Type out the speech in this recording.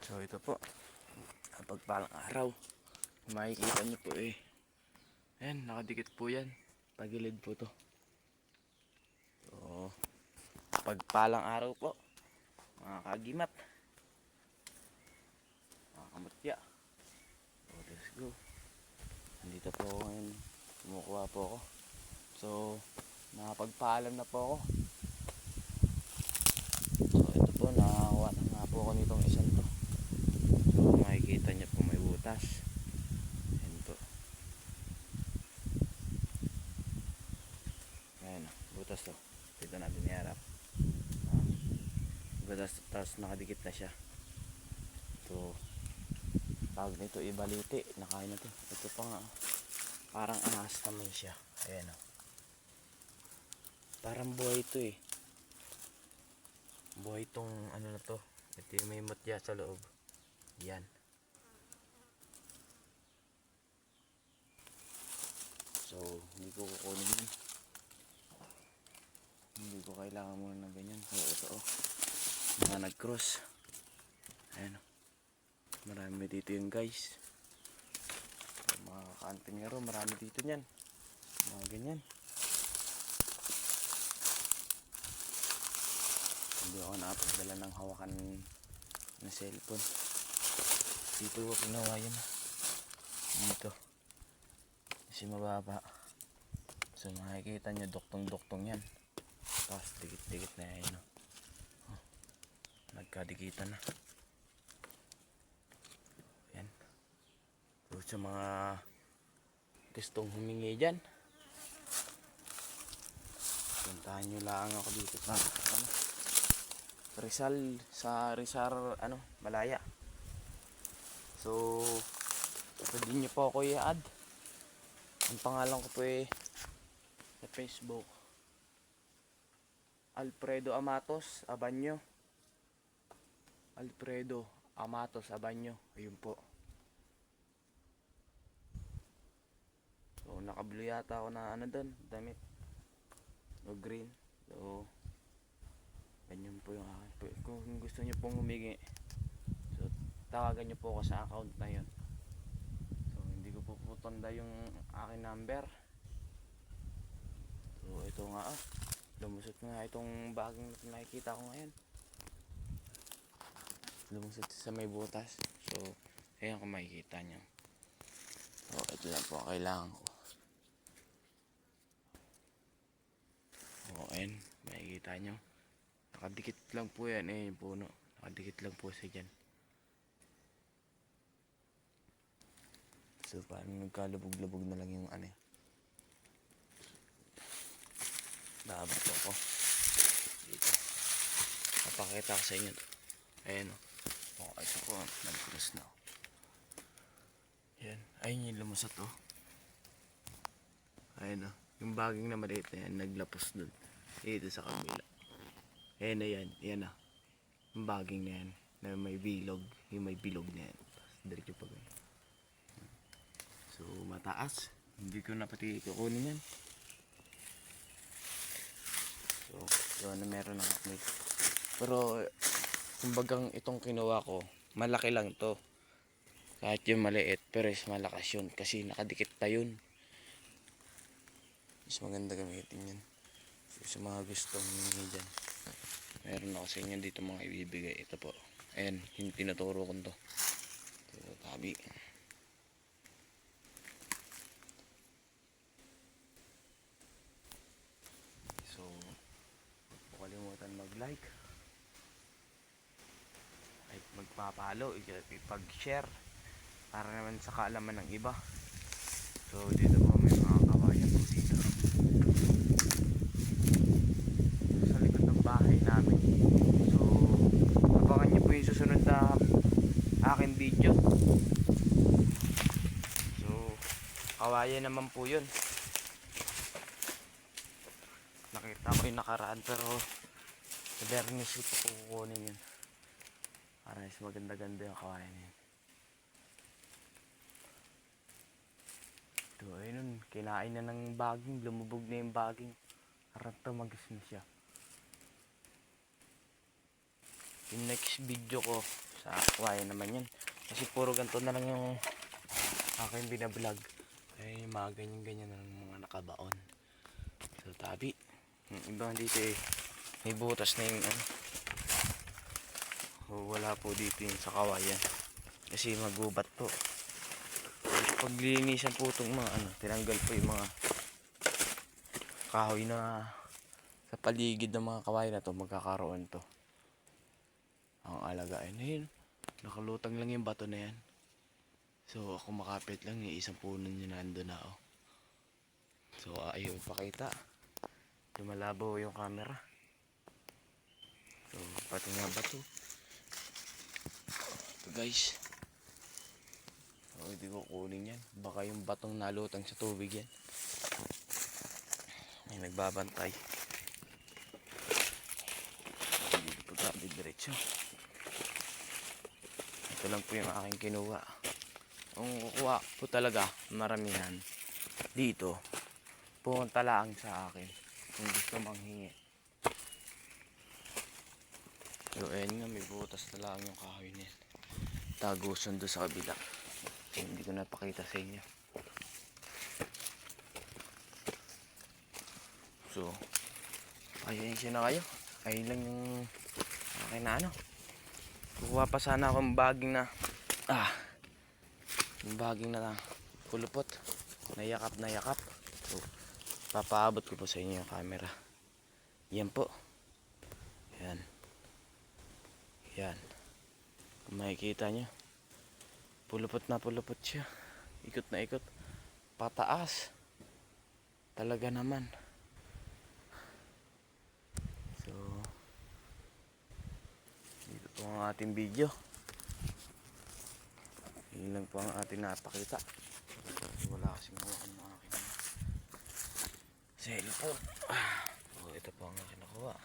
So ito po, pagpalang araw, makikita nyo po ayan, nakadikit po yan, tagilid po to. So pagpalang araw po mga kagimat, mga kamutya. So let's go. Nandito po ako ngayon, kumukuha po ako. So nakapagpaalam na po ako. So ito po, nakakuha na nga po ako nitong isang to. So makikita nyo po may butas. Ayan po. Ayan, butas to. Dito natin iharap. Butas, tapos nakadikit na siya. Ito, tawag nito ibaliti. Nakain na to. Ito pa nga, parang ahas naman siya. Ayan o. Parang buhay ito buhay itong ano na to. Ito yung may mutya sa loob. Yan. So hindi ko kukunin yun. Hindi ko kailangan muna ng ganyan. So ito mga nag-cross. Ayan o. Marami dito yun guys. So, mga kaantingero, marami dito yan. Mga ganyan. Hindi ako nakapagdala ng hawakan na cellphone. Dito ko kinuha yun. Dito. Kasi mababa. So makikita nyo duktong-duktong yan. Tapos dikit-dikit na yan. Nagkadikitan na. Yan. So sa mga gustong humingi dyan, puntahan nyo lang ako dito sa Rizal, sa Rizal Malaya. So pwede nyo po ako i-add. Ang pangalan ko po sa Facebook, Alfredo Amatos Abanyo. Alfredo Amatos Abanyo. Ayun po. So naka-blue yata ako na doon, damit. O green. So ganyan po yung akin. Kung gusto niyo pong humingi, so tawagan niyo po ako sa account na yun. So hindi ko po tanda yung aking number. So ito nga lumusot nga itong bagong nakikita ko ngayon. Lumusot sa may butas. So ayan kung makikita nyo. So ito lang po kailangan ko. So ayan, makikita nyo. Nakadikit lang po yan yung puno. Nakadikit lang po siya dyan. So parang nagkalubog-lubog na lang yung Dapat ako dito. Napakita ko sa inyo. Ayan o. Okay, so ko nag-cross na. Ayan. Ayun yung lumusot o. Ayan o. Yung baging na maliit na yan, naglapos dun. Dito sa kabila. Ayan na yan. Ayan na. Yung baging na yan. Na may bilog. Yung may bilog na yan. Diretso pa ganyan. So mataas. Hindi ko na pati kukunin yan. So yun na meron na ako. Pero kumbagang itong kinuha ko, malaki lang to. Kahit yung maliit, pero is malakas yun. Kasi nakadikit pa yun. Mas maganda gamitin yan. So, sa mga gustong humingi dyan, meron ako sa inyo dito mga ibibigay. Ito po. Ayan, yung tinuturo ko to. Ito, tabi. So, huwag po kalimutan mag-like. Ay, magpapalo, ipag-share. Para naman sa kaalaman ng iba. So, dito po may mga kawayan po dito. Sa likod ng bahay namin. So abangan nyo po yung susunod na aking video. So kawayan naman po yun. Nakita ko yung nakaraan, pero sa Bernis ko po kukunin yun. Para mas maganda-ganda yung kawayan yun. Ito ayun, kinain na ng baging. Lumubog na yung baging. Harap tumagis na siya. Yung next video ko, Sa kawayan naman yan. Kasi puro ganito na lang yung aking binablog. Ay mga ganyan-ganyan na lang mga nakabaon. So tabi. Yung ibang dito eh. May butas na yung ano. O, wala po dito yung sa kawayan. Kasi magubat po. Paglinisan po itong mga ano. Tinanggal po yung mga kahoy na sa paligid ng mga kawayan na to. Magkakaroon to. Ang alagain na yun. Nakalutang lang yung bato na yan. So ako makapit lang yung isang puno nyo nandun na oh. So ayaw ipakita. Lumalabaw yung camera. So pati nga bato. Ito guys. So hindi ko kunin yan. Baka yung batong nalutang sa tubig yan. May nagbabantay. Hindi ko pagkabid diretso. Ito lang po yung aking kinuha. Kung kukuha po talaga maramihan dito, pumunta lang sa akin kung gusto manghingi. So ayun nga, may butas na lang yung kahoy niyan. Tagusan doon sa kabila. So, hindi ko napakita sa inyo. So ayun na kayo. Ayun lang yung akin na ano. Kukuha pa sana akong baging na yung baging na kulupot na yakap. So papaabot ko po sa inyo yung camera. Yan po. Yan. Kung makikita nyo, pulupot siya. Ikot na ikot. Pataas. Talaga naman. So dito po ang ating video. Yun lang po ang ating napakita. Wala kasing hawakan ng aking cellphone. So ito po ang aking nakuha.